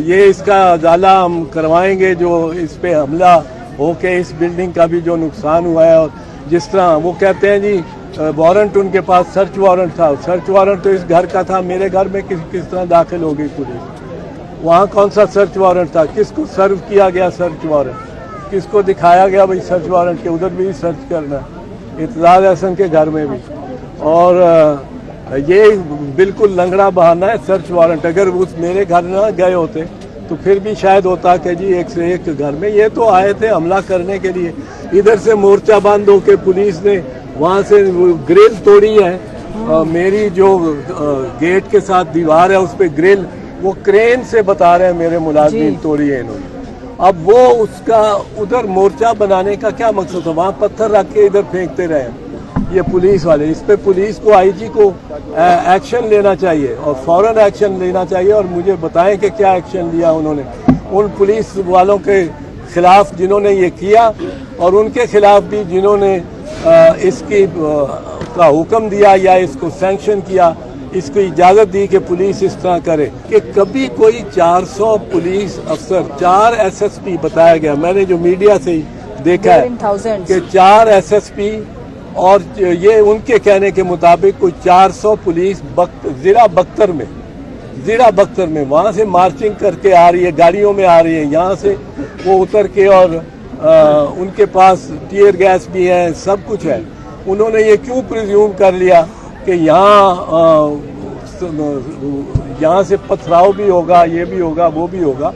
یہ اس کا ازالہ ہم کروائیں گے، جو اس پہ حملہ ہو کے اس بلڈنگ کا بھی جو نقصان ہوا ہے، اور جس طرح وہ کہتے ہیں جی وارنٹ ان کے پاس سرچ وارنٹ تھا، سرچ وارنٹ تو اس گھر کا تھا، میرے گھر میں کس طرح داخل ہو گئی پولیس؟ وہاں کون سا سرچ وارنٹ تھا؟ کس کو سرو کیا گیا سرچ وارنٹ؟ کس کو دکھایا گیا بھائی سرچ وارنٹ کے ادھر بھی سرچ کرنا ہے؟ اعتزاز احسن کے گھر میں بھی. اور یہ بالکل لنگڑا بہانہ ہے سرچ وارنٹ. اگر اس میرے گھر نہ گئے ہوتے تو پھر بھی شاید ہوتا کہ جی ایک سے ایک گھر میں. یہ تو آئے تھے حملہ کرنے کے لیے. ادھر سے مورچہ بند ہو کے پولیس نے وہاں سے گرل توڑی ہے. میری جو گیٹ کے ساتھ دیوار ہے اس پہ گرل وہ کرین سے بتا رہے ہیں میرے ملازمین توڑی ہے انہوں نے. اب وہ اس کا ادھر مورچہ بنانے کا کیا مقصد تھا؟ وہاں پتھر رکھ کے ادھر پھینکتے رہے یہ پولیس والے. اس پہ پولیس کو آئی جی کو ایکشن لینا چاہیے اور فوراً ایکشن لینا چاہیے. اور مجھے بتائیں کہ کیا ایکشن لیا انہوں نے ان پولیس والوں کے خلاف جنہوں نے یہ کیا، اور ان کے خلاف بھی جنہوں نے اس کی کا حکم دیا یا اس کو سینکشن کیا، اس کو اجازت دی کہ پولیس اس طرح کرے. کہ کبھی کوئی 400 پولیس افسر، 4 ایس ایس پی بتایا گیا، میں نے جو میڈیا سے دیکھا ہے کہ 4 ایس ایس پی، اور یہ ان کے کہنے کے مطابق کوئی 400 پولیس ضلع بختر میں وہاں سے مارچنگ کر کے آ رہی ہے، گاڑیوں میں آ رہی ہے. یہاں سے وہ اتر کے، اور ان کے پاس ٹیئر گیس بھی ہے، سب کچھ ہے. انہوں نے یہ کیوں پریزیوم کر لیا کہ یہاں سے پتھراؤ بھی ہوگا، یہ بھی ہوگا، وہ بھی ہوگا.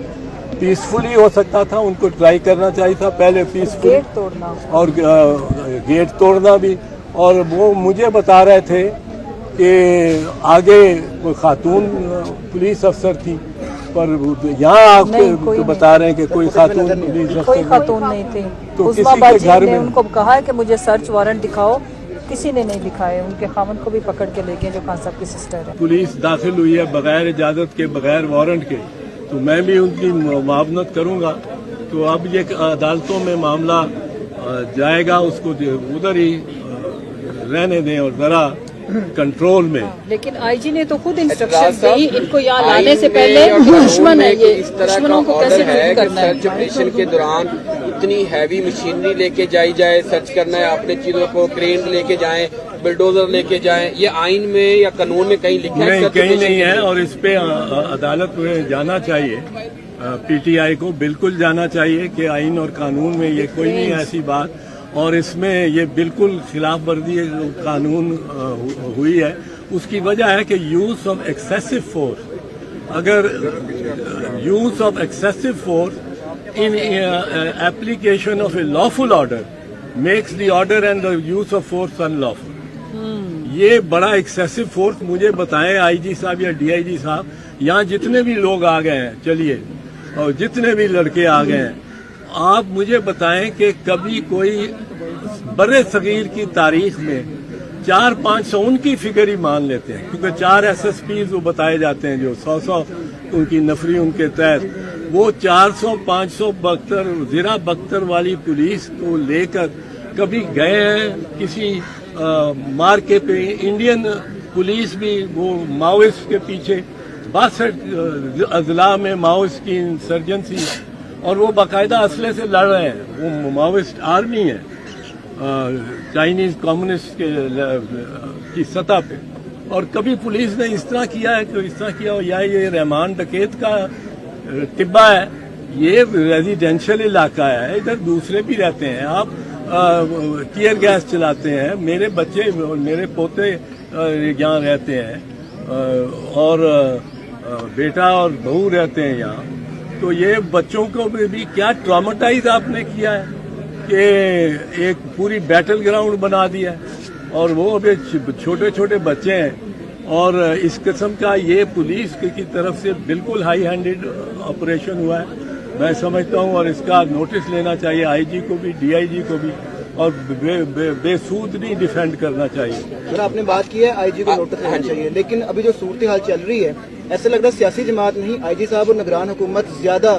پیسفلی ہو سکتا تھا، ان کو ٹرائی کرنا چاہیے تھا پہلے پیسفلی، گیٹ توڑنا اور گیٹ توڑنا بھی. اور وہ مجھے بتا رہے تھے کہ آگے کوئی خاتون پولیس افسر تھی، پر یہاں آپ کو بتا رہے ہیں کہ کوئی خاتون پولیس افسر، کوئی خاتون نہیں تھی. تو کسی کے گھر میں ان کو کہا ہے کہ مجھے سرچ وارنٹ دکھاؤ، کسی نے نہیں دکھائے. ان کے خاوند کو بھی پکڑ کے لے گئے جو خان صاحب کی سسٹر ہے. پولیس داخل ہوئی ہے بغیر اجازت کے، بغیر وارنٹ کے، تو میں بھی ان کی معاونت کروں گا. تو اب یہ عدالتوں میں معاملہ جائے گا، اس کو ادھر ہی رہنے دیں اور ذرا کنٹرول میں. لیکن آئی جی نے تو خود انسٹرکشن دی ان کو یہاں لانے سے پہلے. دشمن ہے یہ، دشمنوں کو کیسے ڈیل کرنا ہے. سرچ آپریشن کے دوران اتنی ہیوی مشینری لے کے جائے، سرچ کرنا ہے، اپنے چیزوں کو کرین لے کے جائیں، بلڈوزر لے کے جائیں، یہ آئین میں یا قانون میں کہیں لکھا ہے؟ کہیں نہیں ہے. اور اس پہ عدالت میں جانا چاہیے، پی ٹی آئی کو بالکل جانا چاہیے کہ آئین اور قانون میں یہ کوئی نہیں ایسی بات. اور اس میں یہ بالکل خلاف ورزی قانون ہوئی ہے. اس کی وجہ ہے کہ یوز آف ایکسیسو فورس. اگر use of excessive force in application of a lawful order makes the order and the use of force unlawful. یہ بڑا ایکسیسو فورس. مجھے بتائیں آئی جی صاحب یا ڈی آئی جی صاحب، یہاں جتنے بھی لوگ آ گئے ہیں، چلیے، اور جتنے بھی لڑکے آ گئے ہیں، آپ مجھے بتائیں کہ کبھی کوئی برے صغیر کی تاریخ میں 400-500 ان کی فگر ہی مان لیتے ہیں، کیونکہ 4 ایس ایس پیز وہ بتائے جاتے ہیں جو 100 ان کی نفری ان کے تحت، وہ 400-500 ضلع بختر والی پولیس کو لے کر کبھی گئے ہیں کسی مارکے پہ. انڈین پولیس بھی وہ ماؤسٹ کے پیچھے 62 اضلاع میں ماؤسٹ کی انسرجنسی، اور وہ باقاعدہ اسلحے سے لڑ رہے ہیں. وہ ماؤسٹ آرمی ہے چائنیز کمیونسٹ کی سطح پہ. اور کبھی پولیس نے اس طرح کیا ہے کہ اس طرح کیا ہو. یا یہ رحمان ڈکیت کا ٹبہ ہے، یہ ریزیڈینشل علاقہ ہے، ادھر دوسرے بھی رہتے ہیں. آپ ٹیئر گیس چلاتے ہیں. میرے بچے اور میرے پوتے یہاں رہتے ہیں، اور بیٹا اور بہو رہتے ہیں یہاں. تو یہ بچوں کو بھی کیا ٹرامیٹائز آپ نے کیا ہے کہ ایک پوری بیٹل گراؤنڈ بنا دیا ہے. اور وہ ابھی چھوٹے چھوٹے بچے ہیں. اور اس قسم کا یہ پولیس کی طرف سے بالکل ہائی ہینڈڈ آپریشن ہوا ہے میں سمجھتا ہوں. اور اس کا نوٹس لینا چاہیے آئی جی کو بھی، ڈی آئی جی کو بھی، اور بے سود نہیں ڈیفینڈ کرنا چاہیے. سر آپ نے بات کی ہے آئی جی کو نوٹس لینا چاہیے، لیکن ابھی جو صورتحال چل رہی ہے ایسا لگ رہا ہے سیاسی جماعت نہیں، آئی جی صاحب اور نگران حکومت زیادہ